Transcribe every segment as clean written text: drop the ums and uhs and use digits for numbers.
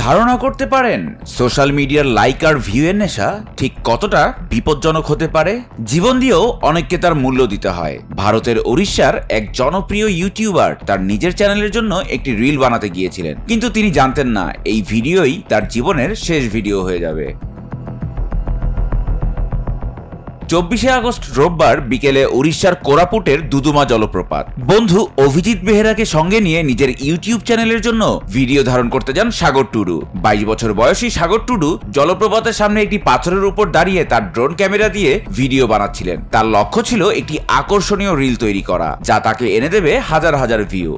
ধারণা করতে পারেন সোশ্যাল মিডিয়ার লাইক আর ভিউ এর নেশা ঠিক কতটা বিপজ্জনক হতে পারে? জীবন দিয়েও অনেককে তার মূল্য দিতে হয়। ভারতের ওড়িশার এক জনপ্রিয় ইউটিউবার তার নিজের চ্যানেলের জন্য একটি রিল বানাতে গিয়েছিলেন, কিন্তু তিনি জানতেন না এই ভিডিওই তার জীবনের শেষ ভিডিও হয়ে যাবে। 24শে আগস্ট রোববার বিকেলে উড়িষ্যার কোরাপুটের দুদুমা জলপ্রপাত। বন্ধু অভিজিৎ বেহেরাকে সঙ্গে নিয়ে নিজের ইউটিউব চ্যানেলের জন্য ভিডিও ধারণ করতে যান সাগর টুডু। 22 বছর বয়সী সাগর টুডু জলপ্রপাতের সামনে একটি পাথরের উপর দাঁড়িয়ে তার ড্রোন ক্যামেরা দিয়ে ভিডিও বানাচ্ছিলেন। তার লক্ষ্য ছিল একটি আকর্ষণীয় রিল তৈরি করা, যা তাকে এনে দেবে হাজার হাজার ভিউ।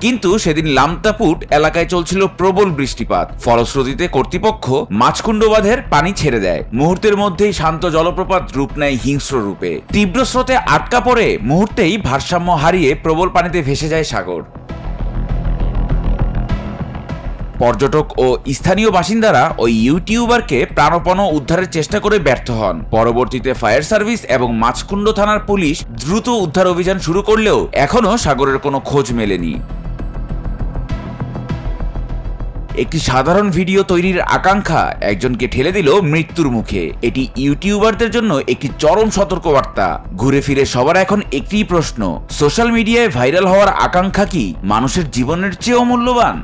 কিন্তু সেদিন লামতাপুট এলাকায় চলছিল প্রবল বৃষ্টিপাত। ফলশ্রুতিতে কর্তৃপক্ষ মাছকুণ্ড বাঁধের পানি ছেড়ে দেয়। মুহূর্তের মধ্যেই শান্ত জলপ্রপাত রূপ নেয় হিংস্র রূপে। তীব্র স্রোতে আটকা পড়ে মুহূর্তেই ভারসাম্য হারিয়ে প্রবল পানিতে ভেসে যায় সাগর। পর্যটক ও স্থানীয় বাসিন্দারা ওই ইউটিউবারকে প্রাণপণ উদ্ধারের চেষ্টা করে ব্যর্থ হন। পরবর্তীতে ফায়ার সার্ভিস এবং মাছকুণ্ড থানার পুলিশ দ্রুত উদ্ধার অভিযান শুরু করলেও এখনো সাগরের কোনো খোঁজ মেলেনি। একটি সাধারণ ভিডিও তৈরির আকাঙ্ক্ষা একজনকে ঠেলে দিল মৃত্যুর মুখে। এটি ইউটিউবারদের জন্য একটি চরম সতর্কবার্তা। ঘুরে ফিরে সবার এখন একটি প্রশ্ন, সোশ্যাল মিডিয়ায় ভাইরাল হওয়ার আকাঙ্ক্ষা কি মানুষের জীবনের চেয়েও মূল্যবান?